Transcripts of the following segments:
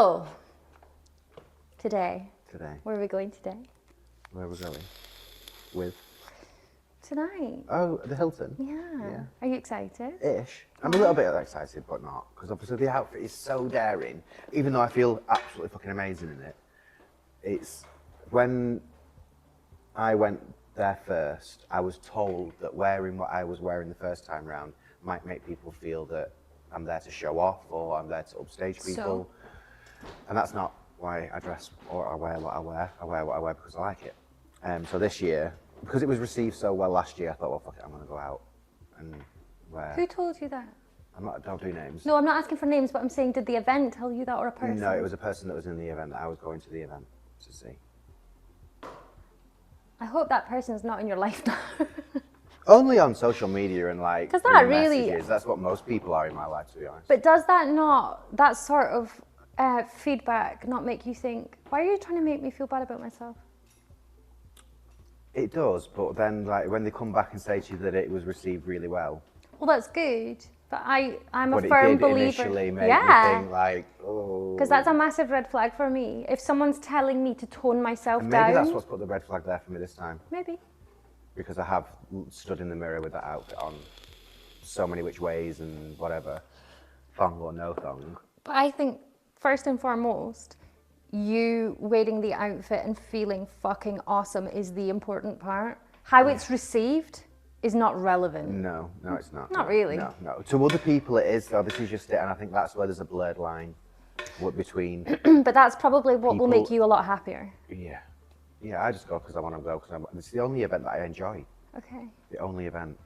So, today, where are we going today? Where are we going? With? Tonight. Oh, the Hilton? Yeah. Are you excited? Ish. I'm a little bit excited, but not. Because obviously the outfit is so daring. Even though I feel absolutely fucking amazing in it. It's... When I went there first, I was told that wearing what I was wearing the first time round might make people feel that I'm there to show off or I'm there to upstage people. And that's not why I dress or I wear what I wear. I wear what I wear because I like it. So this year, because it was received so well last year, I thought, well, fuck it, I'm going to go out and wear... Who told you that? Don't do names. No, I'm not asking for names, but I'm saying, did the event tell you that or a person? No, it was a person that was in the event that I was going to the event to see. I hope that person's not in your life now. Only on social media and like Because that really... messages. That's what most people are in my life, to be honest. But does that not, that sort of feedback not make you think, why are you trying to make me feel bad about myself? It does, but then like when they come back and say to you that it was received really well. Well, that's good, but I'm a But firm it did believer. initially make me think like, oh. Because that's a massive red flag for me. If someone's telling me to tone myself And down. maybe that's what's put the red flag there for me this time. Maybe. Because I have stood in the mirror with that outfit on so many which ways and whatever, thong or no thong. But I think first and foremost, you wearing the outfit and feeling fucking awesome is the important part. How it's received is not relevant. No, it's not. Not really. No. To other people it is, though. This is just it, and I think that's where there's a blurred line between... But that's probably what will make you a lot happier. Yeah, I just go because I want to go, because it's the only event that I enjoy. Okay. The only event.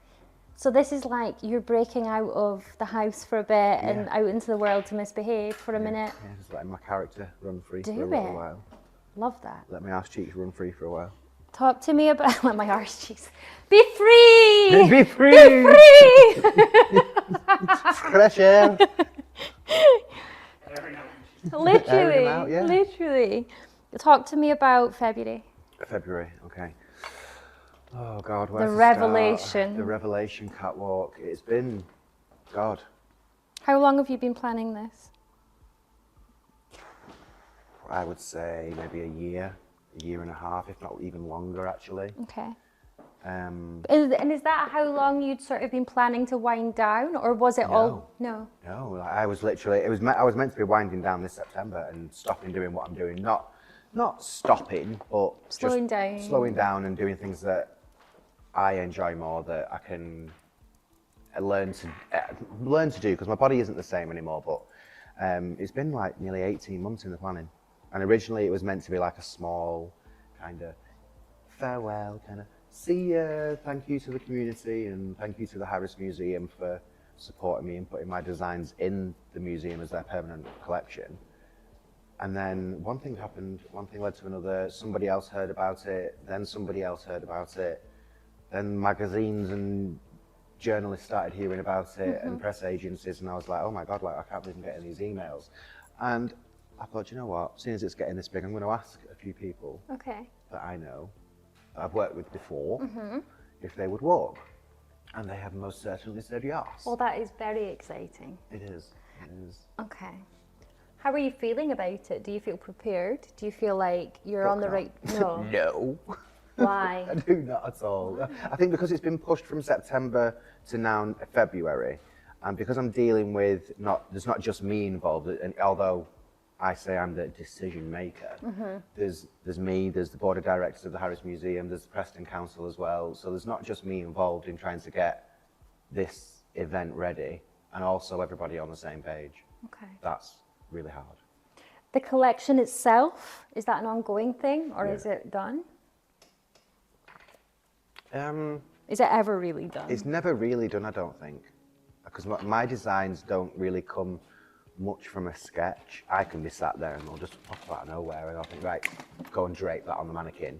So this is like you're breaking out of the house for a bit and out into the world to misbehave for a minute. Yeah, just letting my character run free for a Do little it. while. Love that. Let my arse cheeks run free for a while. Talk to me about let my arse cheeks. Be free! Be free! Be free! Fresh air! Literally. Talk to me about February. February, okay. Oh God, where's The the revelation. Start? The revelation catwalk. It's been, God. How long have you been planning this? I would say maybe a year and a half, if not even longer, actually. Okay. Um, and is that how long you'd sort of been planning to wind down, or was it all? No. No, I was literally. I was meant to be winding down this September and stopping doing what I'm doing. Not stopping, but Slowing down and doing things that I enjoy more, that I can learn to do, because my body isn't the same anymore. But it's been like nearly 18 months in the planning, and originally it was meant to be like a small kind of farewell, kind of see ya, thank you to the community and thank you to the Harris Museum for supporting me and putting my designs in the museum as their permanent collection. And then one thing happened, one thing led to another, somebody else heard about it, then somebody else heard about it, then magazines and journalists started hearing about it and press agencies, and I was like, oh my God, like I can't believe I'm getting these emails. And I thought, you know what, seeing as it's getting this big, I'm going to ask a few people that I know, that I've worked with before, if they would walk. And they have most certainly said yes. Well, that is very exciting. It is. Okay. How are you feeling about it? Do you feel prepared? Do you feel like you're on the right... No. No. Why? I do not at all. I think because it's been pushed from September to now February, and because I'm dealing with there's not just me involved, and although I say I'm the decision maker, there's me, there's the board of directors of the Harris Museum, there's the Preston Council as well, so there's not just me involved in trying to get this event ready, and also everybody on the same page. Okay. That's really hard. The collection itself, is that an ongoing thing, or is it done? Is it ever really done? It's never really done, I don't think, because my designs don't really come much from a sketch. I can be sat there and they'll just pop out of nowhere, and I'll think, right, go and drape that on the mannequin,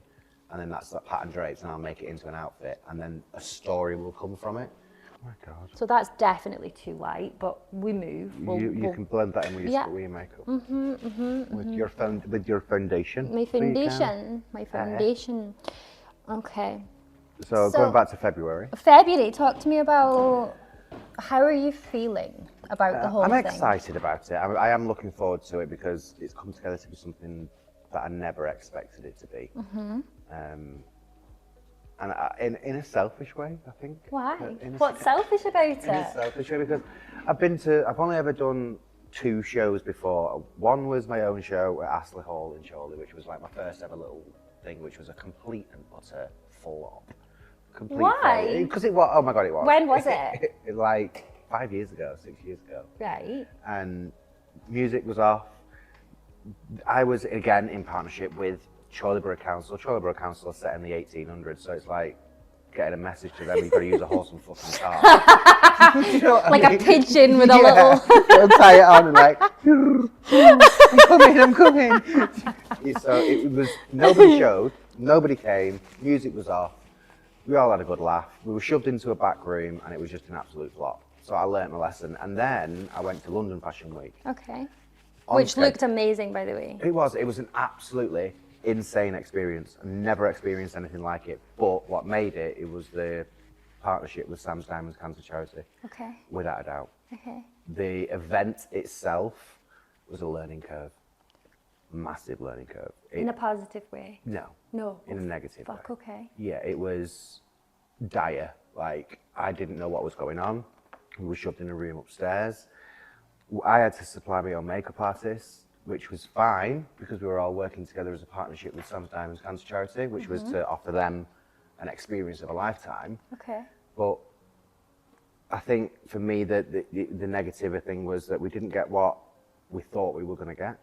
and then that's that pattern drapes, and I'll make it into an outfit, and then a story will come from it. Oh my God. So that's definitely too light, but we move. You can blend that in with your makeup. With your foundation. My foundation. Okay. So going back to February. February, talk to me about how are you feeling? about the whole I'm thing? excited about it. I am looking forward to it because it's come together to be something that I never expected it to be. And in a selfish way, I think. Why? In a- What's selfish about In a it? selfish way, because I've only ever done 2 shows before. One was my own show at Astley Hall in Chorley, which was like my first ever little thing, which was a complete and utter flop. Why? Because it was, oh my God, it was. When was it? Like 5 years ago, 6 years ago. Right. And music was off. I was again in partnership with Chorley Borough Council. Chorley Borough Council are set in the 1800s, so it's like getting a message to them, you've got to use a horse and fucking cart. You know what Like I mean? a pigeon with a little... They'll tie it on and like, I'm coming. So it was, nobody showed, nobody came, music was off, we all had a good laugh. We were shoved into a back room and it was just an absolute flop. So I learnt my lesson, and then I went to London Fashion Week. Okay. On Which stage. looked amazing, by the way. It was an absolutely insane experience. I never experienced anything like it. But what made it was the partnership with Sam's Diamonds Cancer Charity. Okay. Without a doubt. Okay. The event itself was a learning curve. Massive learning curve. In a positive way? No. No. In a negative Fuck, way. okay. Yeah, it was dire. Like, I didn't know what was going on. We were shoved in a room upstairs. I had to supply my own makeup artist, which was fine because we were all working together as a partnership with Sam's Diamonds Cancer Charity, which was to offer them an experience of a lifetime. Okay. But I think for me, the negative thing was that we didn't get what we thought we were going to get,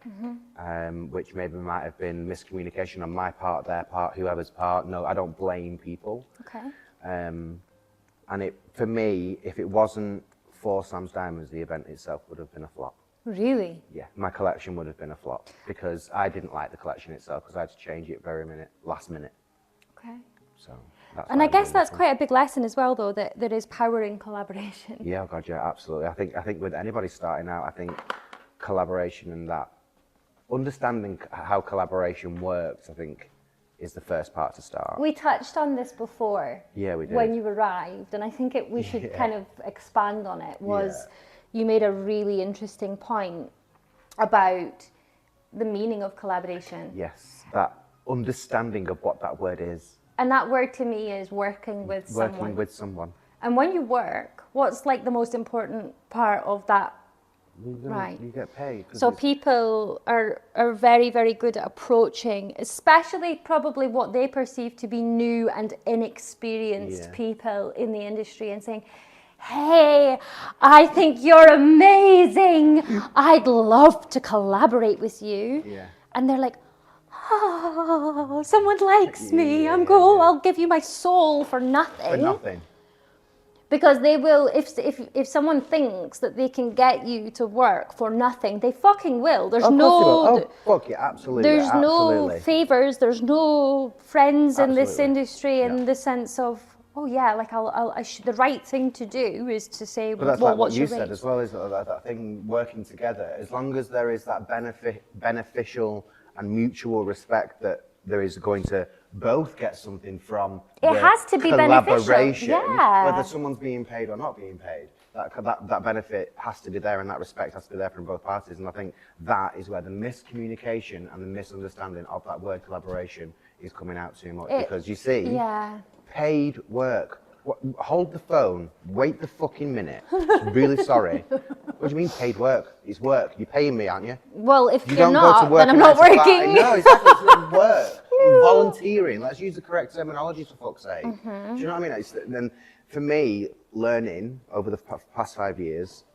which maybe might have been miscommunication on my part, their part, whoever's part. No, I don't blame people. Okay. And it, for me, if it wasn't for Sam's Diamonds, the event itself would have been a flop. Really? Yeah, my collection would have been a flop because I didn't like the collection itself because I had to change it last minute. Okay. So that's And why I guess really that's fun. quite a big lesson as well, though, that there is power in collaboration. Yeah, oh God, yeah, absolutely. I think with anybody starting out, I think collaboration and that understanding how collaboration works, I think, is the first part to start. We touched on this before. Yeah, we did. When you arrived, and I think we should Yeah. kind of expand on it. Was Yeah. you made a really interesting point about the meaning of collaboration. Yes, that understanding of what that word is. And that word to me is working with someone. Working with someone. And when you work, what's like the most important part of that? Right. You get paid. 'cause So it's- people are very, very good at approaching, especially probably what they perceive to be new and inexperienced Yeah. people in the industry, and saying, hey, I think you're amazing. I'd love to collaborate with you. Yeah. And they're like, oh, someone likes me. Yeah, I'm cool. yeah. I'll give you my soul for nothing. For nothing. Because they will, if someone thinks that they can get you to work for nothing, they fucking will. There's Of course no, you will. Oh, fuck yeah, absolutely. there's absolutely. no favors. There's no friends in this Absolutely. industry in Yeah. the sense of, oh yeah, like the right thing to do is to say, But that's well, like what what's you your said rate? as well, is that thing working together. As long as there is that beneficial and mutual respect that there is going to both get something from It the has to be beneficial, collaboration, yeah. whether someone's being paid or not being paid. That benefit has to be there, and that respect has to be there from both parties. And I think that is where the miscommunication and the misunderstanding of that word collaboration is coming out too much. Because you see, Yeah. paid work. Hold the phone. Wait the fucking minute. Really sorry. What do you mean paid work? It's work. You're paying me, aren't you? Well, if You you're don't not, go to work then I'm a not 9 to 5. working. No, exactly. It's work. Volunteering. Let's use the correct terminology for fuck's sake. Mm-hmm. Do you know what I mean? Then for me, learning over the past 5 years,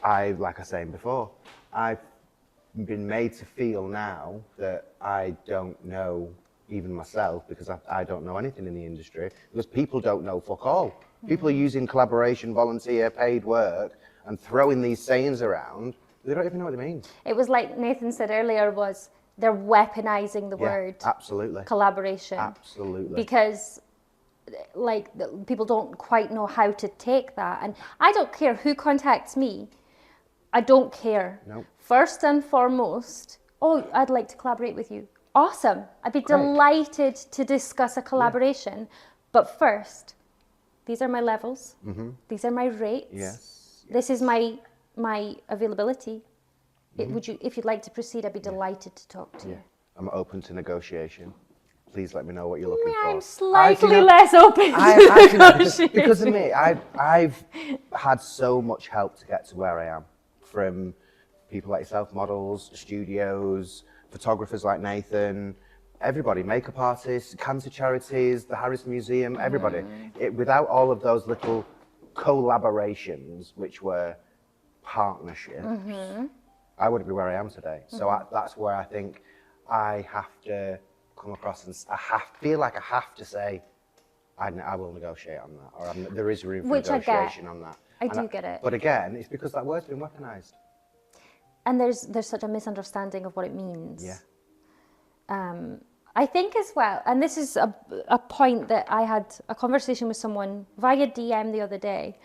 like I was saying before, I've been made to feel now that I don't know even myself, because I don't know anything in the industry, because people don't know fuck all. People are using collaboration, volunteer, paid work, and throwing these sayings around. They don't even know what they mean. It was like Nathan said earlier, was they're weaponizing the word Absolutely. collaboration. Absolutely. Because people don't quite know how to take that. And I don't care who contacts me. I don't care. Nope. First and foremost, oh, I'd like to collaborate with you. Awesome. I'd be delighted to discuss a collaboration. But first, these are my levels. These are my rates. Yes. This is my my availability. Would you, if you'd like to proceed, I'd be delighted to talk to you. I'm open to negotiation. Please let me know what you're looking for. I'm slightly less open to negotiation. Because of me, I've had so much help to get to where I am, from people like yourself, models, studios, photographers like Nathan, everybody, makeup artists, cancer charities, the Harris Museum, everybody. Without all of those little collaborations, which were partnerships, I wouldn't be where I am today. So that's where I think I have to come across, and feel like I have to say, I will negotiate on that, or there is room for negotiation on that. I do get it. But again, it's because that word's been weaponized. And there's such a misunderstanding of what it means. Yeah. I think as well, and this is a point that I had a conversation with someone via DM the other day,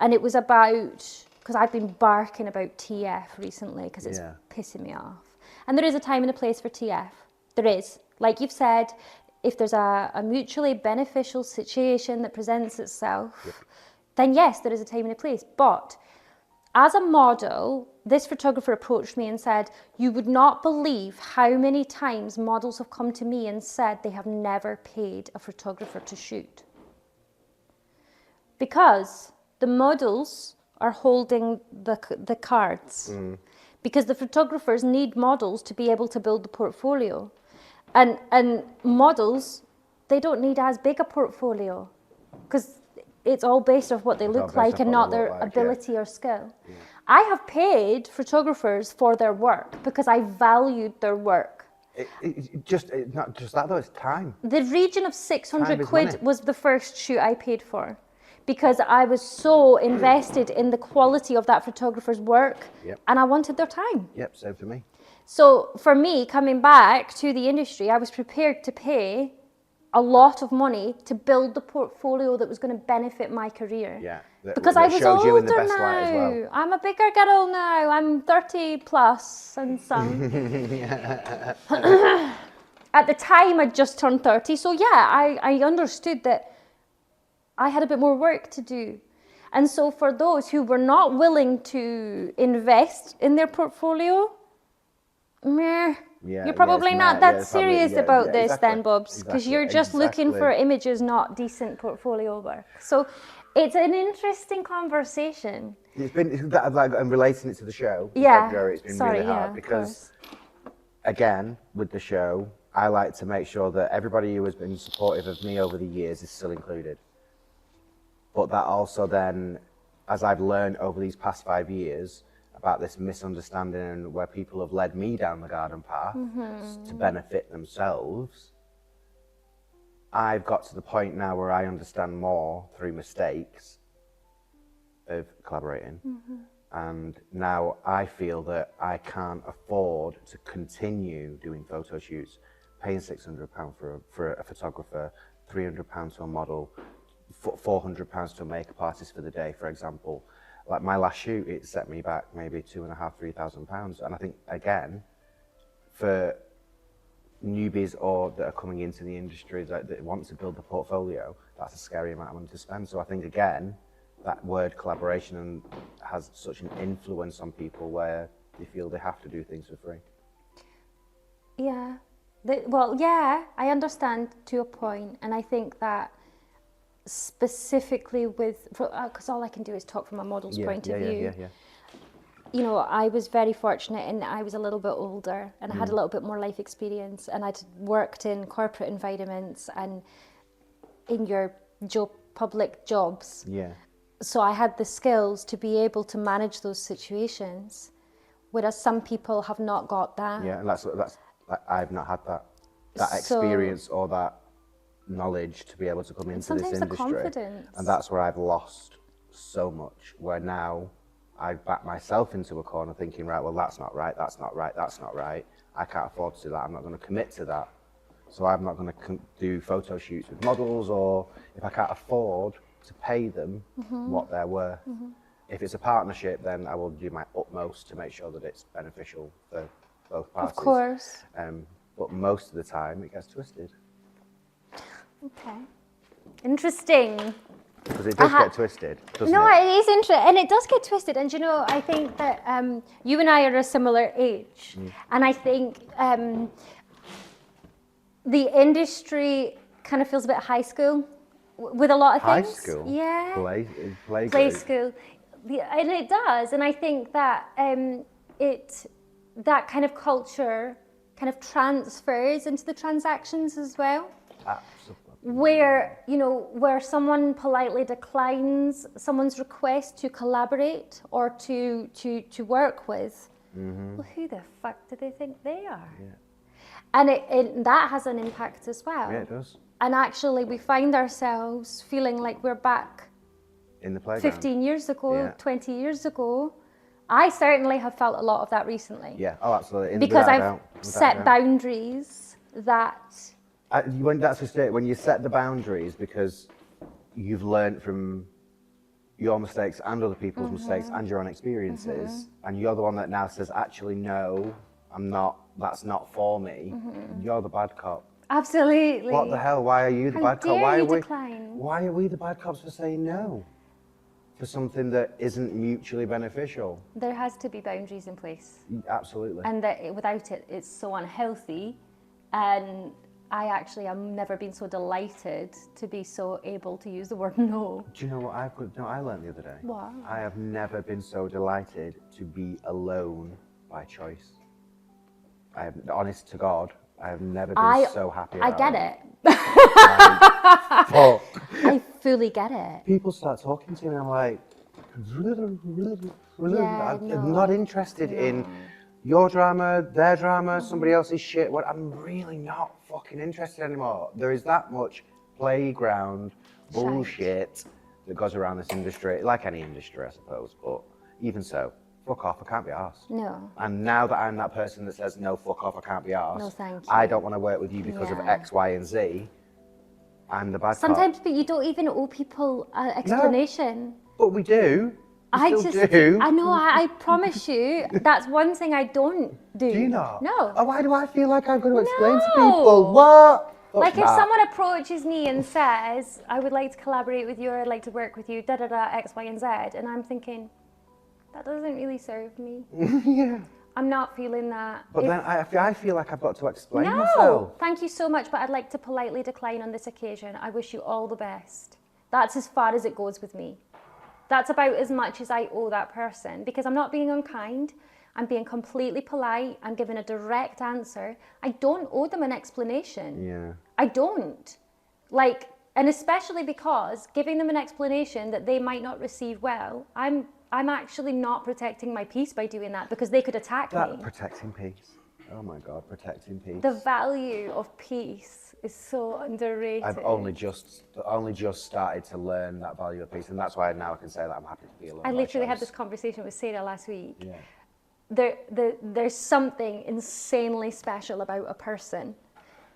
and it was about, because I've been barking about TF recently because it's pissing me off. And there is a time and a place for TF. There is. Like you've said, if there's a mutually beneficial situation that presents itself, then yes, there is a time and a place. But as a model, this photographer approached me and said, you would not believe how many times models have come to me and said they have never paid a photographer to shoot. Because the models are holding the cards. Because the photographers need models to be able to build the portfolio. And models, they don't need as big a portfolio, because it's all based off what they look like and not their ability or skill. Yeah. I have paid photographers for their work because I valued their work. Not just that though, it's time. The region of 600 quid was the first shoot I paid for, because I was so invested in the quality of that photographer's work, and I wanted their time. Yep, same for me. So for me, coming back to the industry, I was prepared to pay a lot of money to build the portfolio that was going to benefit my career. Yeah, because I was older now. I'm a bigger girl now. I'm 30 plus and some. At the time, I'd just turned 30. So yeah, I understood that I had a bit more work to do. And so for those who were not willing to invest in their portfolio, you're probably not that serious about this then, Bobs, because you're just looking for images, not decent portfolio work. So it's an interesting conversation. It's been, like, I'm relating it to the show. February, it's been really hard because, again, with the show, I like to make sure that everybody who has been supportive of me over the years is still included. But that also then, as I've learned over these past 5 years, about this misunderstanding where people have led me down the garden path to benefit themselves, I've got to the point now where I understand more through mistakes of collaborating. And now I feel that I can't afford to continue doing photo shoots, paying £600 for a photographer, £300 to a model, £400 to a makeup artist for the day, for example. Like my last shoot, it set me back maybe £2,500, £3,000. And I think, again, for newbies or that are coming into the industry that want to build the portfolio, that's a scary amount of money to spend. So I think, again, that word collaboration has such an influence on people where they feel they have to do things for free. Yeah. I understand to a point. And I think that specifically because all I can do is talk from a model's point of view. You know, I was very fortunate in that I was a little bit older and I had a little bit more life experience, and I'd worked in corporate environments and in your public jobs. So I had the skills to be able to manage those situations, whereas some people have not got that. And that's I've not had that experience or that knowledge to be able to come into this industry. Confidence. And that's where I've lost so much, where now I back myself into a corner thinking, right, well, that's not right, that's not right, that's not right. I can't afford to do that. I'm not going to commit to that. So I'm not going to do photo shoots with models, or if I can't afford to pay them what they're worth. If it's a partnership, then I will do my utmost to make sure that it's beneficial for both parties. Of course. But most of the time it gets twisted. Okay. Interesting. Because it does get twisted, doesn't No, it? it is interesting, and it does get twisted. And you know, I think that you and I are a similar age, and I think the industry kind of feels a bit high school with a lot of High things. school? Yeah. Play School. And it does, and I think that that kind of culture kind of transfers into the transactions as well. Absolutely. Where someone politely declines someone's request to collaborate or to work with, well, who the fuck do they think they are? Yeah. And that has an impact as well. Yeah, it does. And actually, we find ourselves feeling like we're back In the playground. 15 years ago, Yeah. 20 years ago. I certainly have felt a lot of that recently. Yeah, oh, absolutely. Because Without I've doubt, without set doubt. boundaries that That's just it. When you set the boundaries because you've learned from your mistakes and other people's mistakes and your own experiences, and you're the one that now says, actually, no, I'm not, that's not for me, you're the bad cop. absolutely. What the hell? Why are you the How bad cop? dare Why you are we? decline? Why are we the bad cops for saying no? For something that isn't mutually beneficial. There has to be boundaries in place, Absolutely. and that without it, it's so unhealthy. And I actually have never been so delighted to be so able to use the word no. Do you know what I learned the other day? What? I have never been so delighted to be alone by choice. I have, honest to God, I have never been so happy I about get it. it. I fully get it. People start talking to me and I'm like, Yeah, I'm not interested in your drama, their drama, somebody else's shit. I'm really not fucking interested anymore. There is that much playground bullshit that goes around this industry, like any industry, I suppose, but even so, fuck off, I can't be arsed. No. And now that I'm that person that says, no, fuck off, I can't be arsed, No, thank I you. don't want to work with you because of Yeah. X, Y, and Z, I'm the bad Sometimes, cop. but you don't even owe people an explanation. But we do. We still do. I know, I promise you, that's one thing I don't do. Do you not? No. Oh, why do I feel like I've got to explain to No. people? What? Fuck Like if that. someone approaches me and says, I would like to collaborate with you, or I'd like to work with you, X, Y, and Z, and I'm thinking, that doesn't really serve me. Yeah. I'm not feeling that. But If- then I feel like I've got to explain No, myself. thank you so much, but I'd like to politely decline on this occasion. I wish you all the best. That's as far as it goes with me. That's about as much as I owe that person, because I'm not being unkind. I'm being completely polite. I'm giving a direct answer. I don't owe them an explanation. Yeah. I don't. And especially because giving them an explanation that they might not receive well, I'm actually not protecting my peace by doing that, because they could attack me. Protecting peace. Oh my God, protecting peace. The value of peace is so underrated. I've only just started to learn that value of peace, and that's why now I can say that I'm happy to be alone. I by literally had choice. this conversation with Sarah last week. Yeah. There's something insanely special about a person.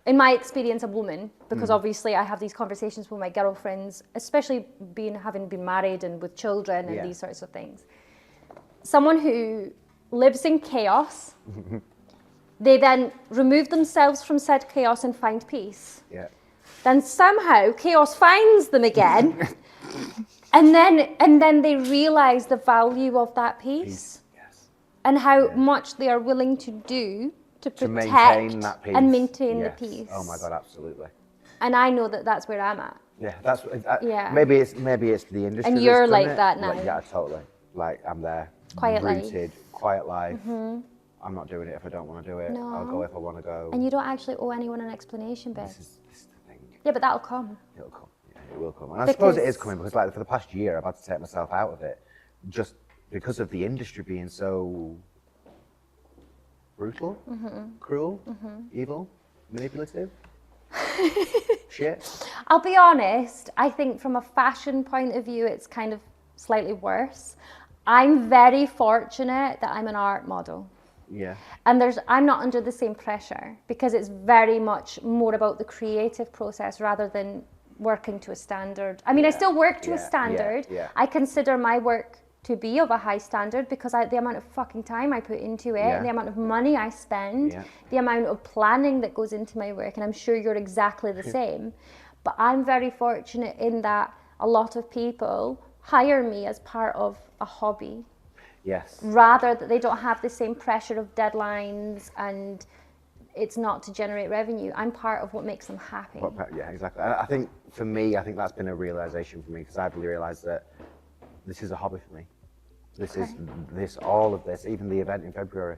In my experience, a woman, because obviously I have these conversations with my girlfriends, especially having been married and with children and these sorts of things. Someone who lives in chaos, they then remove themselves from said chaos and find peace. Yeah. Then somehow chaos finds them again, and then they realize the value of that peace. Yes. And how much they are willing to do to protect maintain that peace. and maintain Yes. the peace. Oh my God, absolutely. And I know that that's where I'm at. Yeah, that's Yeah. Maybe it's the industry. And that's you're done like it. that now. Yeah, totally. Like I'm there. Quiet life. Rooted, quiet life. I'm not doing it if I don't want to do it. No. I'll go if I want to go. And you don't actually owe anyone an explanation, babe. This is the thing. Yeah, but that'll come. It'll come. Yeah, it will come. And I suppose it is Because- coming because, like, for the past year, I've had to take myself out of it, just because of the industry being so brutal, cruel, evil, manipulative. Shit. I'll be honest, I think from a fashion point of view, it's kind of slightly worse. I'm very fortunate that I'm an art model. Yeah. And I'm not under the same pressure, because it's very much more about the creative process rather than working to a standard. I mean, I still work to a standard. Yeah. I consider my work to be of a high standard because the amount of fucking time I put into it, Yeah. the amount of money I spend, Yeah. the amount of planning that goes into my work, and I'm sure you're exactly the same. But I'm very fortunate in that a lot of people hire me as part of a hobby, Yes. rather that they don't have the same pressure of deadlines and it's not to generate revenue. I'm part of what makes them happy. Yeah, exactly. I think for me, I think that's been a realization for me because I've really realized that this is a hobby for me. This is all of this, even the event in February,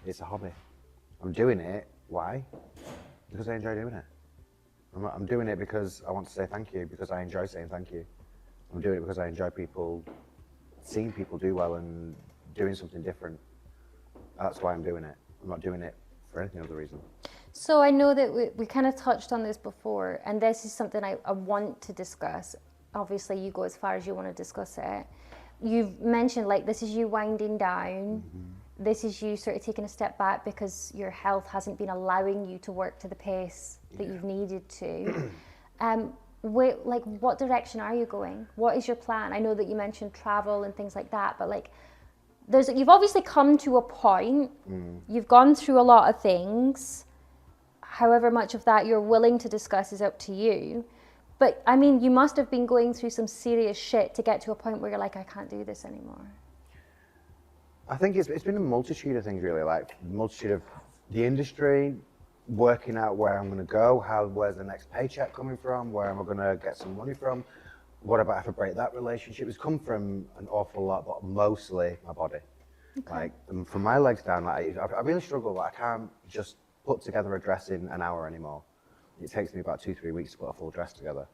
it's a hobby. I'm doing it. Why? Because I enjoy doing it. I'm doing it because I want to say thank you, because I enjoy saying thank you. I'm doing it because I enjoy seeing people do well and doing something different. That's why I'm doing it. I'm not doing it for anything other reason. So I know that we kind of touched on this before, and this is something I want to discuss. Obviously, you go as far as you want to discuss it. You've mentioned like this is you winding down. This is you sort of taking a step back because your health hasn't been allowing you to work to the pace that you've needed to. What direction are you going? What is your plan? I know that you mentioned travel and things like that, but like you've obviously come to a point. You've gone through a lot of things. However much of that you're willing to discuss is up to you. But I mean, you must have been going through some serious shit to get to a point where you're like, I can't do this anymore. I think it's been a multitude of things, really, like multitude of the industry, working out where I'm going to go, where's the next paycheck coming from, where am I going to get some money from, what about if I break that relationship? It's come from an awful lot, but mostly my body. Okay. Like from my legs down, like I really struggle. Like, I can't just put together a dress in an hour anymore. It takes me about 2-3 weeks to put a full dress together.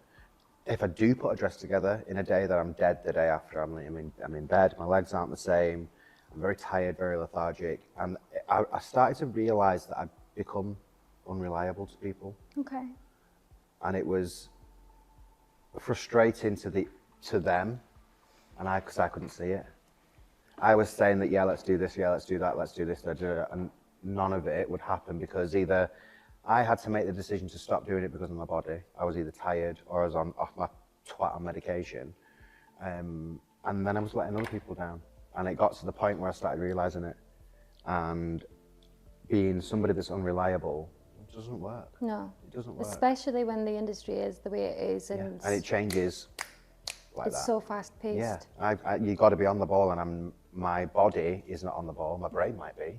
If I do put a dress together in a day that I'm dead the day after, I'm in bed, my legs aren't the same, I'm very tired, very lethargic, and I started to realise that I'd become unreliable to people. Okay. And it was frustrating to them, and because I couldn't see it. I was saying that, yeah, let's do this, yeah, let's do that, let's do this, and none of it would happen because either I had to make the decision to stop doing it because of my body. I was either tired or I was off my twat on medication. And then I was letting other people down. And it got to the point where I started realising it. And being somebody that's unreliable doesn't work. No. It doesn't work. Especially when the industry is the way it is. And it changes like it's that. so fast paced. Yeah, you got to be on the ball, and my body is not on the ball. My brain might be.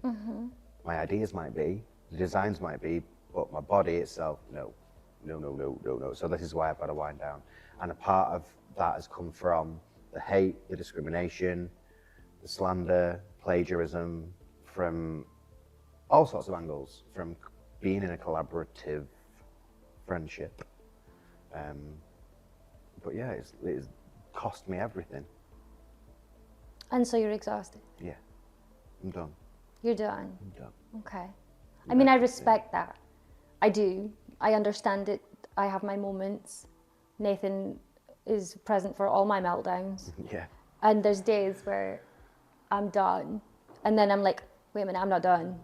My ideas might be. The designs might be. But my body itself, no. So this is why I've got to wind down. And a part of that has come from the hate, the discrimination, the slander, plagiarism, from all sorts of angles, from being in a collaborative friendship. But yeah, it's cost me everything. And so you're exhausted? Yeah, I'm done. You're done? I'm done. Okay. I mean, I respect that. I do. I understand it. I have my moments. Nathan is present for all my meltdowns. Yeah. And there's days where I'm done. And then I'm like, wait a minute, I'm not done.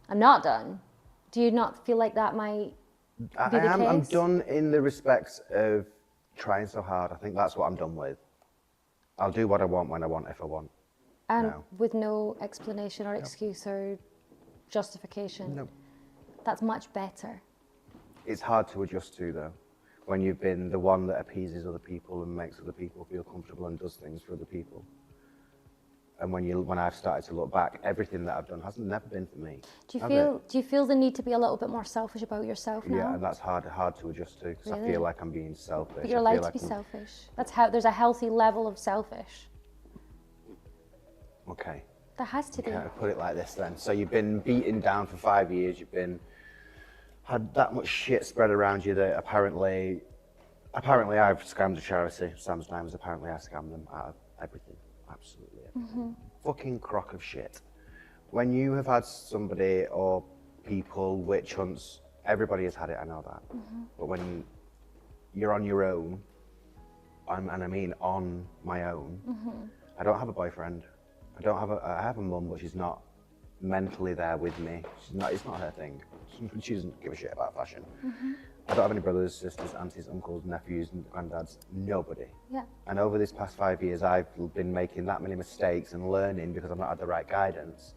I'm not done. Do you not feel like that might be the case? I'm done in the respects of trying so hard. I think that's what I'm done with. I'll do what I want when I want, if I want. And with no explanation or excuse or justification? No. That's much better. It's hard to adjust to, though, when you've been the one that appeases other people and makes other people feel comfortable and does things for other people. And when I've started to look back, everything that I've done hasn't never been for me. Do you feel the need to be a little bit more selfish about yourself now? Yeah, and that's hard to adjust to because I feel like I'm being selfish. But you're allowed to be selfish. That's how there's a healthy level of selfish. Okay. There has to be. Okay, I'll put it like this then. So you've been beaten down for 5 years. You've had that much shit spread around you that apparently I've scammed a charity. Sam's Diamonds, apparently I scammed them out of everything. Absolutely everything. Fucking crock of shit. When you have had somebody or people, witch hunts, everybody has had it, I know that. But when you're on your own, and I mean on my own, I don't have a boyfriend. I have a mum, but she's not mentally there with me. It's not her thing. She doesn't give a shit about fashion. I don't have any brothers, sisters, aunties, uncles, nephews, and granddads. Nobody. Yeah. And over this past 5 years, I've been making that many mistakes and learning because I've not had the right guidance.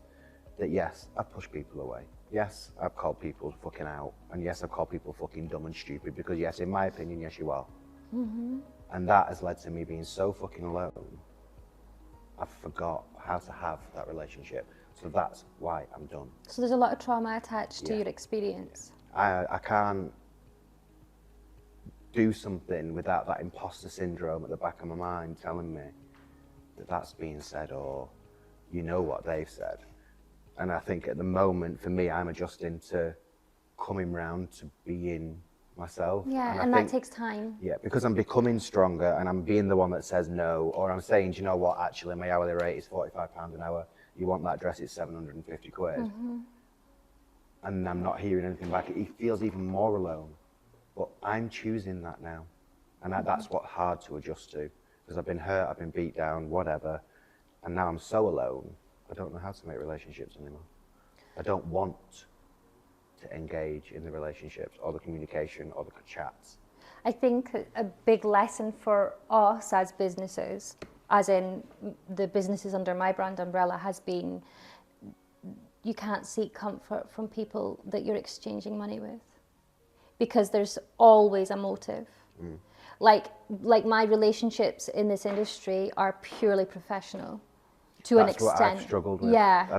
That yes, I've pushed people away. Yes, I've called people fucking out. And yes, I've called people fucking dumb and stupid because yes, in my opinion, yes, you are. And that has led to me being so fucking alone. I forgot how to have that relationship. So that's why I'm done. So there's a lot of trauma attached to Yeah. your experience. I can't do something without that imposter syndrome at the back of my mind telling me that that's being said, or you know what they've said. And I think at the moment, for me, I'm adjusting to coming round to being myself. Yeah, and that takes time. Yeah, because I'm becoming stronger and I'm being the one that says no, or I'm saying, do you know what, actually my hourly rate is £45 an hour. You want that dress, it's 750 quid. And I'm not hearing anything back. It feels even more alone. But I'm choosing that now. And that's what's hard to adjust to. Because I've been hurt, I've been beat down, whatever. And now I'm so alone, I don't know how to make relationships anymore. I don't want to engage in the relationships or the communication or the chats. I think a big lesson for us as businesses, as in the businesses under my brand umbrella, has been you can't seek comfort from people that you're exchanging money with, because there's always a motive. Like my relationships in this industry are purely professional to an extent. That's what I've struggled with. Yeah.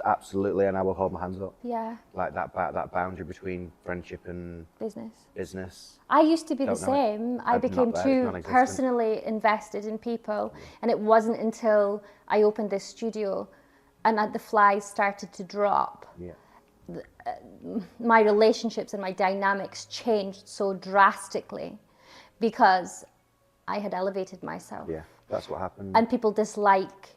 Absolutely, and I will hold my hands up. Yeah. Like that boundary between friendship and business. I used to be the Don't know it. same. I I'm became not there, too non-existent. personally invested in people, and it wasn't until I opened this studio and the flies started to drop. Yeah. My relationships and my dynamics changed so drastically because I had elevated myself. Yeah, that's what happened. And people dislike,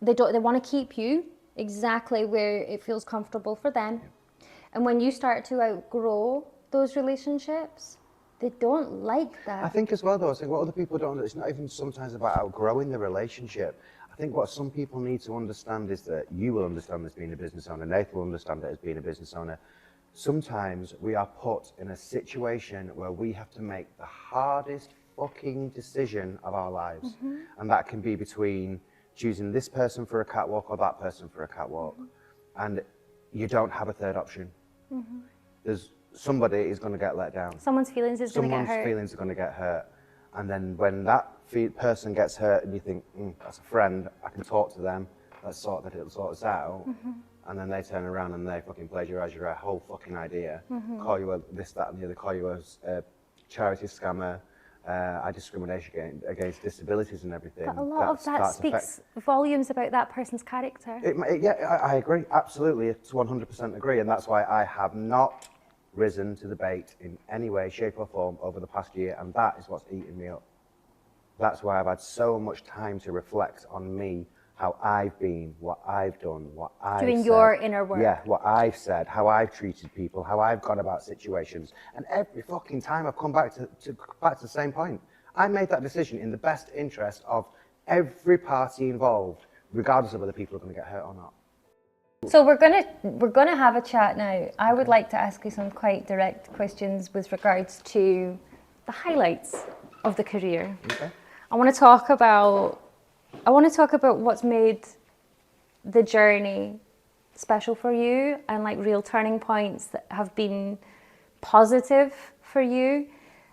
they want to keep you exactly where it feels comfortable for them. Yeah. And when you start to outgrow those relationships, they don't like that. I think as well though, I think what other people don't, it's not even sometimes about outgrowing the relationship. I think what some people need to understand is that you will understand as being a business owner, Nathan will understand it as being a business owner. Sometimes we are put in a situation where we have to make the hardest fucking decision of our lives. And that can be between choosing this person for a catwalk or that person for a catwalk. And you don't have a third option. There's somebody is going to get let down. Someone's feelings is going to get hurt. Someone's feelings are going to get hurt. And then when that person gets hurt and you think, that's a friend, I can talk to them, let's sort us out. And then they turn around and they fucking plagiarise your whole fucking idea, call you a this, that and the other, call you a charity scammer, discrimination against disabilities and everything. But a lot of that speaks volumes about that person's character. I agree, absolutely, it's 100% agree. And that's why I have not risen to the bait in any way, shape or form over the past year, and that is what's eating me up. That's why I've had so much time to reflect on me, how I've been, what I've done, what I've doing said. your inner work. Yeah, what I've said, how I've treated people, how I've gone about situations. And every fucking time I've come back to the same point. I made that decision in the best interest of every party involved, regardless of whether people are going to get hurt or not. So we're gonna have a chat now. I would like to ask you some quite direct questions with regards to the highlights of the career. Okay. I want to talk about what's made the journey special for you, and like real turning points that have been positive for you.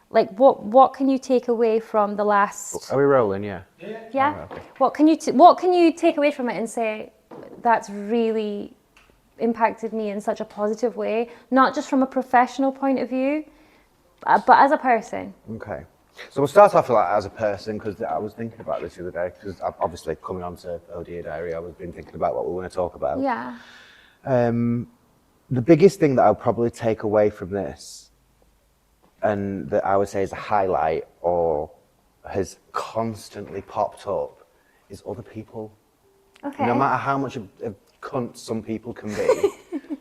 Like what can you take away from the last? Are we rolling? Yeah. Yeah. Oh, okay. What can you take away from it and say that's really impacted me in such a positive way, not just from a professional point of view, but as a person? Okay. So we'll start off as a person, because I was thinking about this the other day, because obviously coming on to Oh Dear Diary, I've been thinking about what we want to talk about. Yeah. The biggest thing that I'll probably take away from this, and that I would say is a highlight or has constantly popped up, is other people. Okay. No matter how much of a cunt some people can be,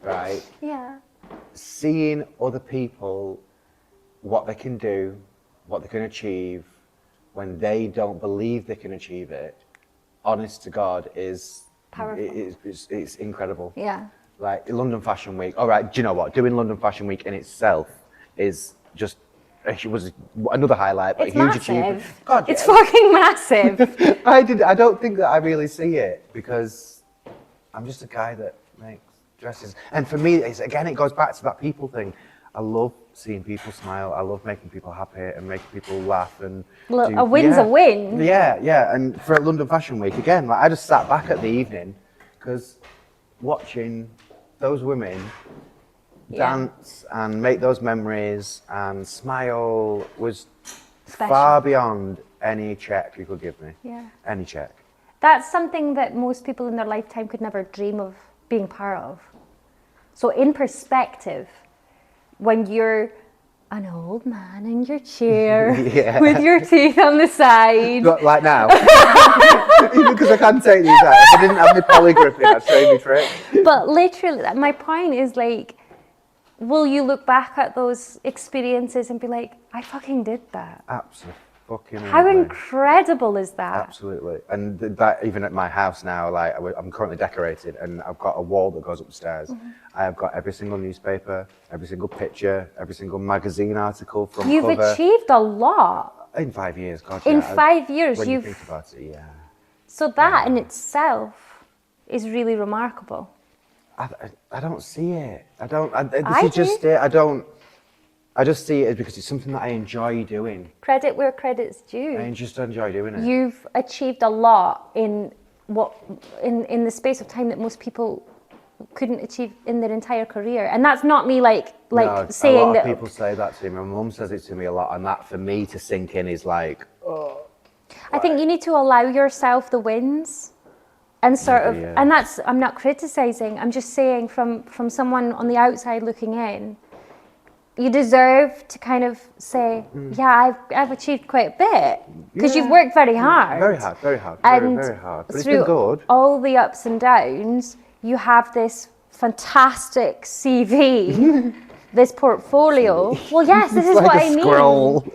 right? Yeah. Seeing other people, what they can do, what they can achieve, when they don't believe they can achieve it, honest to God, is powerful. It's incredible. Yeah. Like London Fashion Week. All right, do you know what? Doing London Fashion Week in itself is just, it was another highlight, but It's a huge massive. achievement. God, It's yeah. fucking massive. I don't think that I really see it, because I'm just a guy that makes dresses. And for me, it goes back to that people thing. I love seeing people smile. I love making people happy and making people laugh and A win's a win. Yeah. And for London Fashion Week again, like I just sat back at the evening because watching those women dance and make those memories and smile was far beyond any check you could give me. Yeah. Any check. That's something that most people in their lifetime could never dream of being part of. So in perspective, when you're an old man in your chair with your teeth on the side. Not like now. Even because I can't take these out. If I didn't have my poly gripping, I'd show you my trick. But literally, my point is like, will you look back at those experiences and be like, I fucking did that? Absolutely. How incredible is that? Absolutely. And that even at my house now, like I'm currently decorated and I've got a wall that goes upstairs. I have got every single newspaper, every single picture, every single magazine article from You've cover. achieved a lot. In 5 years, God. In yeah. 5 years, when you've... you think about it, yeah. So that in itself is really remarkable. I don't see it. I don't. I just see it as because it's something that I enjoy doing. Credit where credit's due. I just enjoy doing it. You've achieved a lot in the space of time that most people couldn't achieve in their entire career. And that's not me like saying that. A lot of people say that to me. My mum says it to me a lot, and that for me to sink in is like, oh. I think you need to allow yourself the wins. And and that's, I'm not criticizing, I'm just saying from someone on the outside looking in, you deserve to kind of say, yeah, I've achieved quite a bit because you've worked very hard. Very hard, very hard, and very hard. But it's been good. All the ups and downs, you have this fantastic CV, this portfolio. Well, yes, this is like what a I mean. scroll.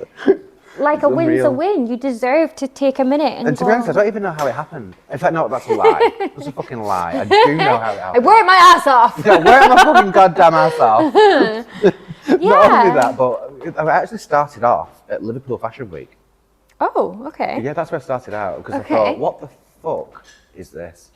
Like a win's a win. You deserve to take a minute and to be honest, I don't even know how it happened. In fact, no, that's a lie. That's a fucking lie. I do know how it happened. I worked my ass off. Yeah, worked my fucking goddamn ass off. Not only that, but I actually started off at Liverpool Fashion Week. Oh, okay. Yeah, that's where I started out because I thought, what the fuck is this?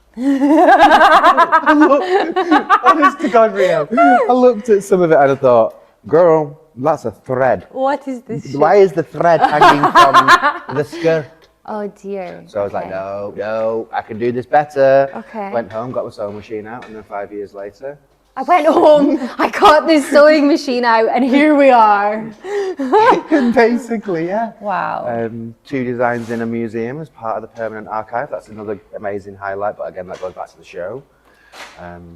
Honest to God, real. I looked at some of it and I thought, girl, that's a thread. What is this? Why is the thread hanging from the skirt? Oh dear. So I was like, no, I can do this better. Okay. Went home, got my sewing machine out, and then 5 years later, I went home, I got this sewing machine out, and here we are. Basically, yeah. Wow. 2 designs in a museum as part of the permanent archive. That's another amazing highlight, but again, that goes back to the show.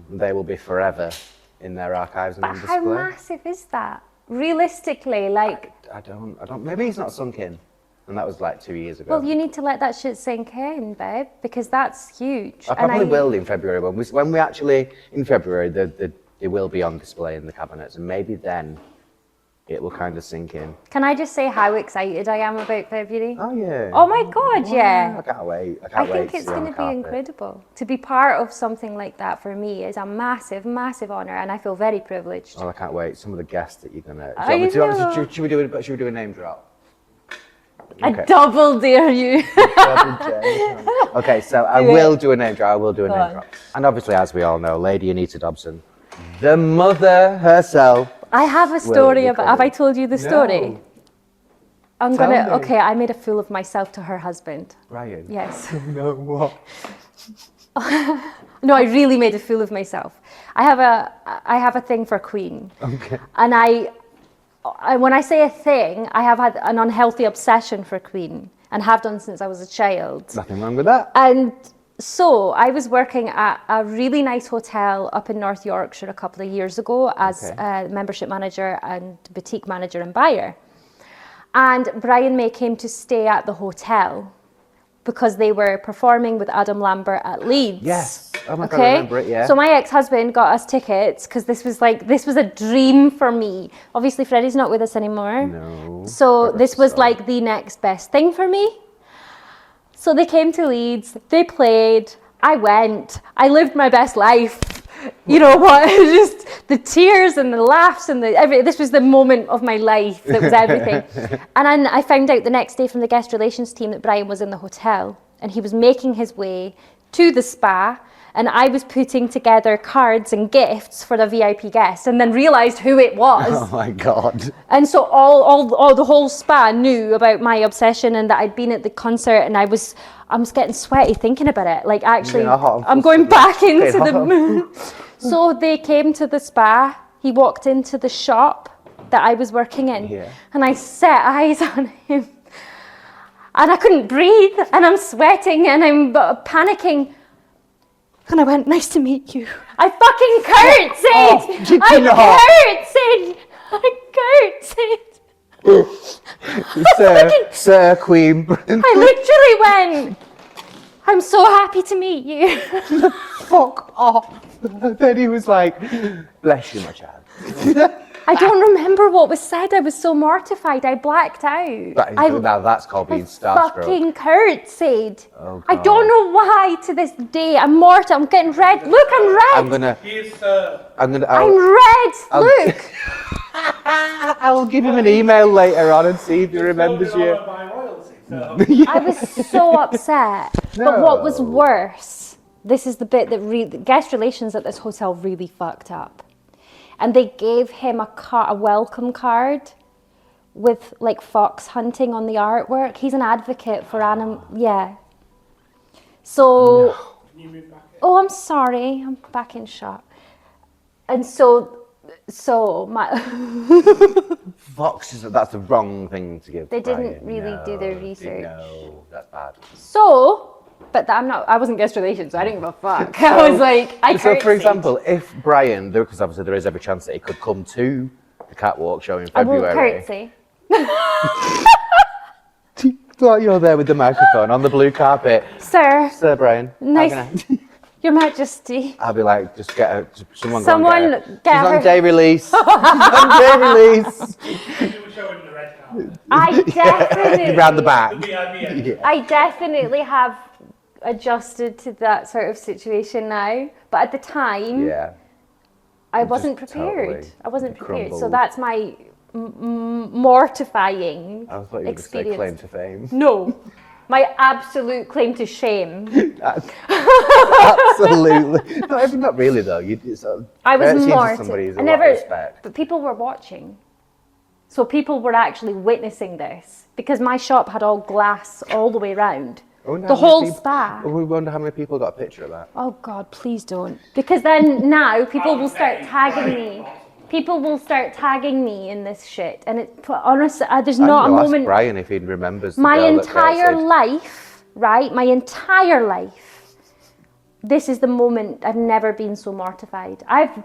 They will be forever in their archives and on display. How massive is that? Realistically, like... I don't, maybe it's not sunk in. And that was like 2 years ago. Well, you need to let that shit sink in, babe, because that's huge. I probably will in February. When we actually, in February, they will be on display in the cabinets, and maybe then it will kind of sink in. Can I just say how excited I am about February? Oh, yeah. Oh, my God, yeah. I can't wait. I think it's going to be incredible. To be part of something like that for me is a massive, massive honour, and I feel very privileged. Oh, I can't wait. Some of the guests that you're going to... Should we do a name drop? Okay. I double dare you. Okay, so I will do a name drop. And obviously, as we all know, Lady Anita Dobson, the mother herself. I have a story about. Have I told you the story? No. Okay, I made a fool of myself to her husband. Ryan. Yes. No, what? No, I really made a fool of myself. I have a thing for Queen. Okay. And when I say a thing, I have had an unhealthy obsession for Queen and have done since I was a child. Nothing wrong with that. And so I was working at a really nice hotel up in North Yorkshire a couple of years ago as a membership manager and boutique manager and buyer. And Brian May came to stay at the hotel because they were performing with Adam Lambert at Leeds. Yes. Oh my God, I remember it, yeah. So my ex-husband got us tickets because this was a dream for me. Obviously, Freddie's not with us anymore. No. So this was like the next best thing for me. So they came to Leeds, they played, I went, I lived my best life. You know what, just the tears and the laughs and this was the moment of my life, that was everything. And then I found out the next day from the guest relations team that Brian was in the hotel and he was making his way to the spa and I was putting together cards and gifts for the VIP guest, and then realised who it was. Oh my God. And so all the whole spa knew about my obsession and that I'd been at the concert, and I'm just getting sweaty thinking about it. Like, actually, I'm going back into the mood. So they came to the spa. He walked into the shop that I was working in, and I set eyes on him. And I couldn't breathe, and I'm sweating, and I'm panicking. And I went, "Nice to meet you." I fucking curtsied! I curtsied! Sir, Queen. I literally went, "I'm so happy to meet you." Fuck off. Then he was like, "Bless you, my child." I don't remember what was said. I was so mortified. I blacked out. Now that's called being starstruck. Fucking curtsied. Oh, I don't know why to this day. I'm mortal. I'm getting red. Look, I'm red. I'm red. Look. I'll give him an email later on and see if he remembers you. I was so upset. But what was worse, this is the bit that guest relations at this hotel really fucked up. And they gave him a welcome card with like fox hunting on the artwork. He's an advocate for So, Can you move back in? Oh, I'm sorry. I'm back in shot. And so my Foxes, that's the wrong thing to give. They didn't really do their research. No, that's bad. So, but I wasn't guest relations, so I didn't give a fuck. I was like, So, for example, if Brian, because obviously there is every chance that he could come to the catwalk show in February. I won't curtsy. Like you're there with the microphone on the blue carpet. Sir Brian. Nice. Your Majesty. I'll be like, just get her. Someone get her. She's on day release. On day release. I definitely. Round the back. I definitely have adjusted to that sort of situation now, but at the time, I wasn't prepared. I wasn't prepared. So that's my mortifying I thought you were going to say claim to fame. No, my absolute claim to shame. Absolutely. Not really though. I was mortified. I never. But people were watching. So people were actually witnessing this because my shop had all glass all the way around. The whole spa. We wonder how many people got a picture of that. Oh God, please don't. Because then now people will start tagging me. People will start tagging me in this shit, and honestly, there's not a moment. Ask Brian if he remembers. My entire life, right? My entire life. This is the moment I've never been so mortified. I've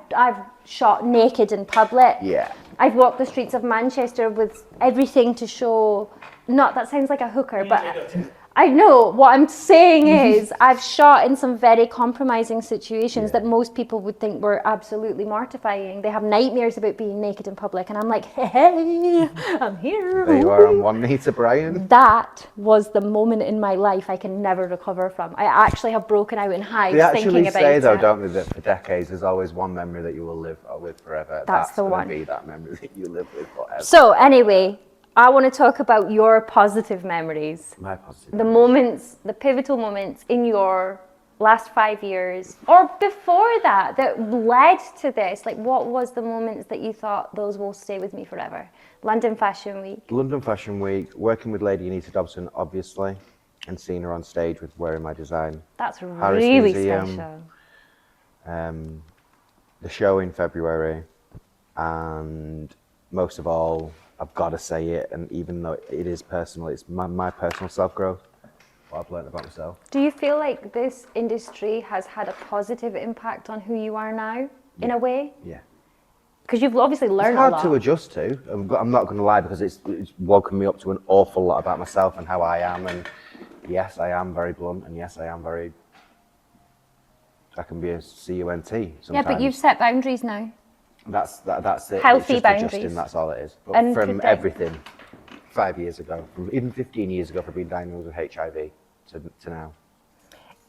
shot naked in public. Yeah. I've walked the streets of Manchester with everything to show. Not that sounds like a hooker, but I know what I'm saying is I've shot in some very compromising situations that most people would think were absolutely mortifying. They have nightmares about being naked in public, and I'm like, hey, I'm here. There you are on one knee to Brian. That was the moment in my life I can never recover from. I actually have broken out in hives thinking about it. They actually say though, don't they, that for decades there's always one memory that you will live with forever. That's the one. Be that memory that you live with forever. So anyway, I want to talk about your positive memories. My positive memories. Moments, the pivotal moments in your last 5 years or before that led to this. Like, what was the moments that you thought those will stay with me forever? London Fashion Week. London Fashion Week, working with Lady Anita Dobson, obviously, and seeing her on stage with wearing my design. That's really special. The show in February, and most of all, I've got to say it, and even though it is personal, it's my personal self-growth, what I've learned about myself. Do you feel like this industry has had a positive impact on who you are now, in a way? Yeah. Because you've obviously learned a lot. It's hard to adjust to. I'm not going to lie, because it's woken me up to an awful lot about myself and how I am, and yes, I am very blunt, and yes, I can be a CUNT sometimes. Yeah, but you've set boundaries now. That's it. Healthy it's just boundaries. Adjusting, that's all it is. But from everything, 5 years ago, even 15 years ago, for being diagnosed with HIV to now,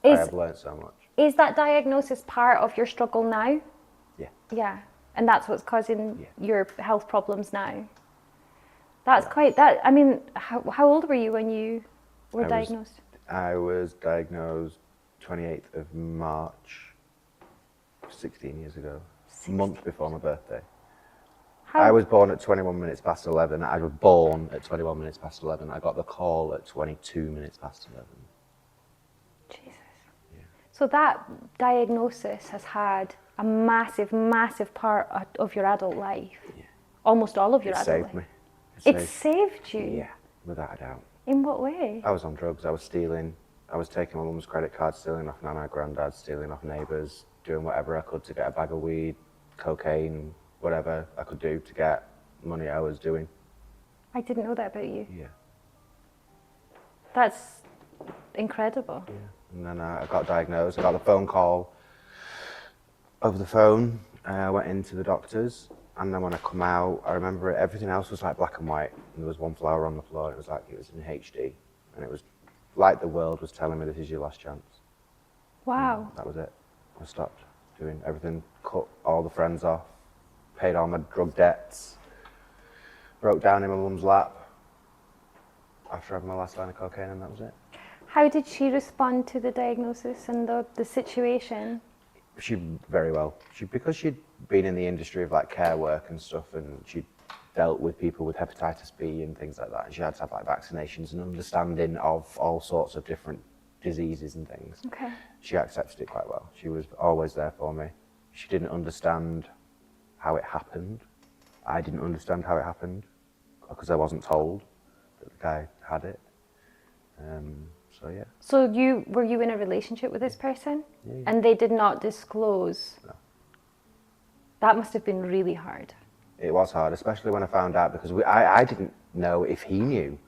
I have learned so much. Is that diagnosis part of your struggle now? Yeah. Yeah, and that's what's causing your health problems now. That's quite. I mean, how old were you when you were diagnosed? I was diagnosed 28th of March 16 years ago, a month before my birthday. How, I was born at 21 minutes past 11. I was born at 21 minutes past 11. I got the call at 22 minutes past 11. Jesus. Yeah. So that diagnosis has had a massive, massive part of your adult life. Yeah. Almost all of your It adult saved life. me. It saved you? Yeah, without a doubt. In what way? I was on drugs. I was stealing. I was taking my mum's credit card, stealing off Nana, Grandad, stealing off neighbours, doing whatever I could to get a bag of weed, cocaine, whatever I could do to get money I was doing. I didn't know that about you. Yeah. That's incredible. Yeah. And then I got diagnosed. I got the phone call over the phone. I went into the doctors, and then when I come out, I remember it, everything else was like black and white. And there was one flower on the floor. It was like it was in HD, and it was like the world was telling me, "This is your last chance." Wow. And that was it. I stopped doing everything. Cut all the friends off. Paid all my drug debts. Broke down in my mum's lap after having my last line of cocaine, and that was it. How did she respond to the diagnosis and the situation? She very well. Because she'd been in the industry of like care work and stuff, and she'd dealt with people with hepatitis B and things like that, and she had to have like vaccinations and understanding of all sorts of different diseases and things. Okay. She accepted it quite well. She was always there for me. She didn't understand how it happened. I didn't understand how it happened because I wasn't told that the guy had it. So yeah. So were you in a relationship with this person? Yeah, yeah. And they did not disclose? No. That must have been really hard. It was hard, especially when I found out, because I didn't know if he knew.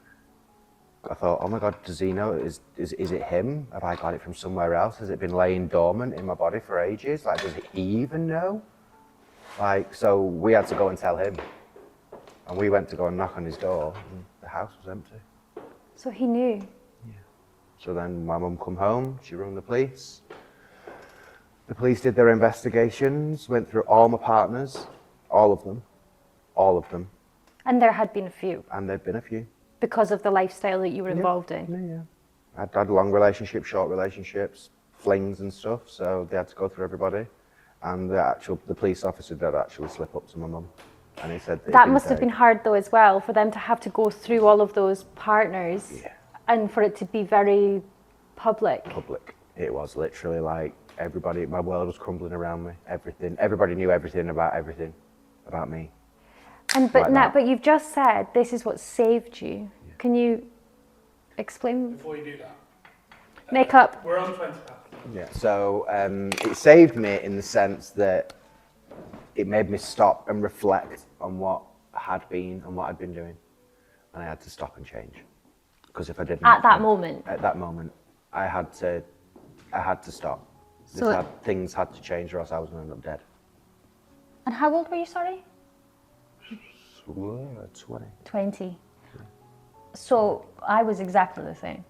I thought, oh my God, does he know? Is it him? Have I got it from somewhere else? Has it been laying dormant in my body for ages? Like, does he even know? Like, so we had to go and tell him. And we went to go and knock on his door, and the house was empty. So he knew? So then my mum come home, she rang the police. The police did their investigations, went through all my partners, all of them. And there had been a few? And there'd been a few. Because of the lifestyle that you were involved in? Yeah. I'd had long relationships, short relationships, flings and stuff, so they had to go through everybody. And the police officer did actually slip up to my mum. And he said that must have been hard though as well, for them to have to go through all of those partners. Yeah. And for it to be very public. It was literally like everybody, my world was crumbling around me. Everybody knew everything about me. And but you've just said this is what saved you. Yeah. Can you explain? Before you do that, Makeup. we're on 20 past. Yeah. So it saved me in the sense that it made me stop and reflect on what had been and what I'd been doing, and I had to stop and change. Because if I didn't, at that moment, I had to stop. Things had to change, or else I was going to end up dead. And how old were you? Sorry. 20. 20. Yeah. So I was exactly the same,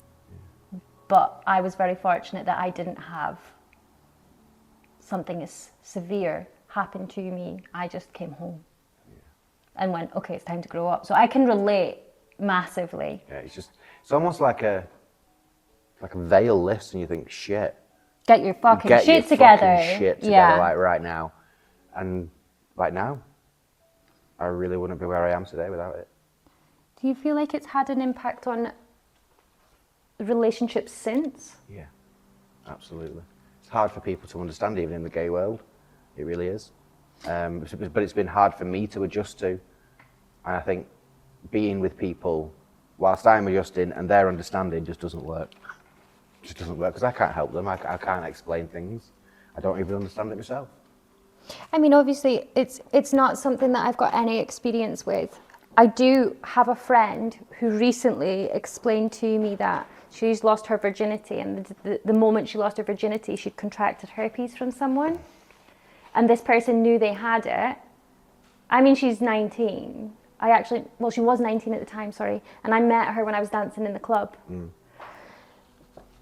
but I was very fortunate that I didn't have something as severe happen to me. I just came home and went, okay, it's time to grow up. So I can relate massively. Yeah, it's almost like a veil lifts and you think, shit. Get your fucking shit together. Like right now. And right now, I really wouldn't be where I am today without it. Do you feel like it's had an impact on relationships since? Yeah, absolutely. It's hard for people to understand, even in the gay world. It really is. But it's been hard for me to adjust to. And I think being with people whilst I'm adjusting and they're understanding just doesn't work. It just doesn't work because I can't help them. I can't explain things. I don't even understand it myself. I mean, obviously, it's not something that I've got any experience with. I do have a friend who recently explained to me that she's lost her virginity, and the moment she lost her virginity, she'd contracted herpes from someone. And this person knew they had it. I mean, she's 19. She was 19 at the time, sorry. And I met her when I was dancing in the club. Mm.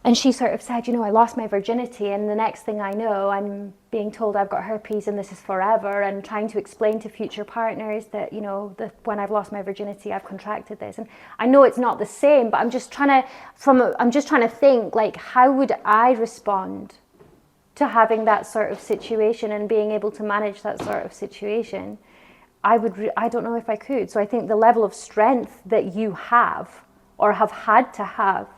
And she sort of said, I lost my virginity, and the next thing I know, I'm being told I've got herpes and this is forever, and trying to explain to future partners that, when I've lost my virginity, I've contracted this. And I know it's not the same, but I'm just trying to think, like, how would I respond to having that sort of situation and being able to manage that sort of situation, I don't know if I could. So I think the level of strength that you have or have had to have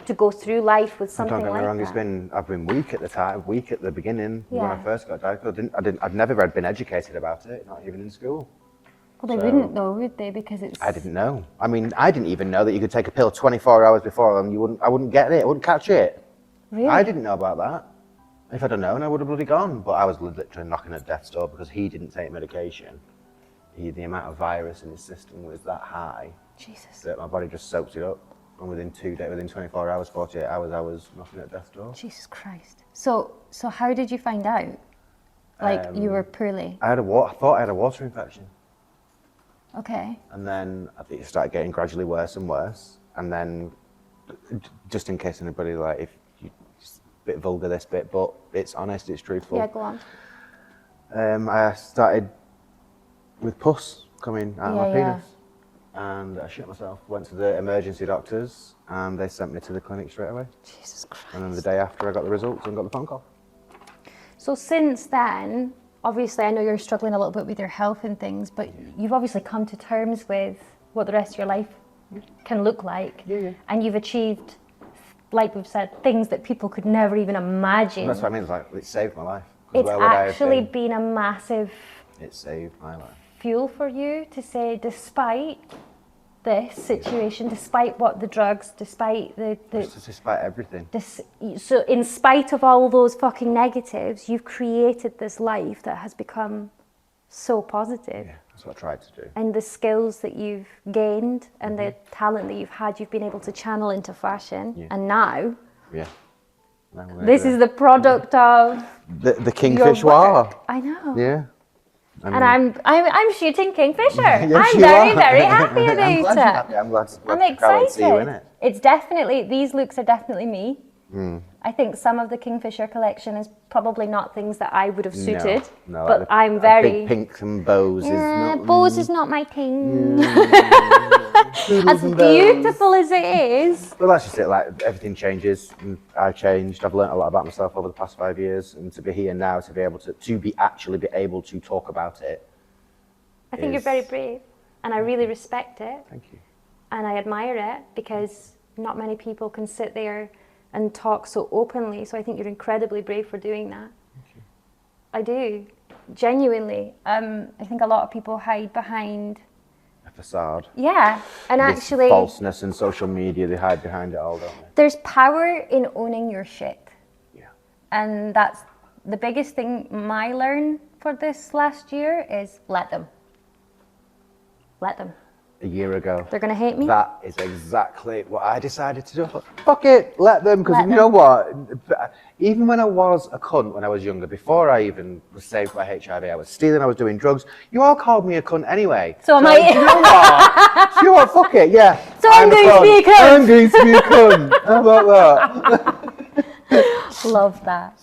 to go through life with something like that. Don't get me wrong, I've been weak at the time, weak at the beginning when I Yeah. first got diagnosed. I'd never been educated about it, not even in school. Well, they wouldn't though, would they? Because it's... I didn't know. I mean, I didn't even know that you could take a pill 24 hours before and I wouldn't get it, I wouldn't catch it. Really? I didn't know about that. If I'd have known, I would have bloody gone. But I was literally knocking at death's door because he didn't take medication. The amount of virus in his system was that high. Jesus. That my body just soaked it up. And within 24 hours, 48 hours, I was knocking at death's door. Jesus Christ. So how did you find out? Like, you were poorly? I thought I had a water infection. Okay. And then I think it started getting gradually worse and worse. And then, just in case anybody, like, if you, it's a bit vulgar this bit, but it's honest, it's truthful. Yeah, go on. I started with pus coming out of my Yeah. penis. And I shit myself, went to the emergency doctors, and they sent me to the clinic straight away. Jesus Christ. And then the day after, I got the results and got the phone call. So since then, obviously, I know you're struggling a little bit with your health and things, but you've obviously come to terms with what the rest of your life can look like. Yeah. And you've achieved, like we've said, things that people could never even imagine. That's what I mean, it's like, it saved my life. 'Cause It's where would I have actually been? been a massive It saved my life. fuel for you to say, despite this situation, despite what the drugs, despite Despite everything. so in spite of all those fucking negatives, you've created this life that has become so positive. Yeah, that's what I tried to do. And the skills that you've gained and the talent that you've had, you've been able to channel into fashion. Yeah. And now, Yeah. Now we're this gonna is the product of the your Kingfisher. work. I know. Yeah. And I'm shooting Kingfisher. Yes, I'm you very, are. very happy about I'm glad it. you're happy. I'm glad to I'm come and see you in excited. it. It's definitely, these looks are definitely me. I think some of the Kingfisher collection is probably not things that I would have suited, No, but like I'm big very... pinks and bows is not. Bows is not my thing. Doodles As and bows. beautiful as it is. Well, that's just it. Like everything changes. And I changed. I've learned a lot about myself over the past 5 years, and to be here now, to be able to actually be able to talk about it. I think you're very brave, and I really respect it, Thank you. and I admire it, because not many people can sit there and talk so openly, so I think you're incredibly brave for doing that. Thank you. I do, genuinely. I think a lot of people hide behind... A facade. Yeah, and This actually... falseness and social media, they hide behind it all, don't they? There's power in owning your shit. Yeah. And that's the biggest thing I learned for this last year is let them. Let them. A year ago. They're going to hate me. That is exactly what I decided to do. I thought, fuck it, let them, because Let you know what? Even when I was a cunt when I was younger, before I even was saved by HIV, I was stealing, I was doing drugs. You all called me a cunt anyway. So am I. You know what? You know what? Fuck it, yeah. So I'm going to be a cunt. I'm going to be a cunt. How about that? Love that.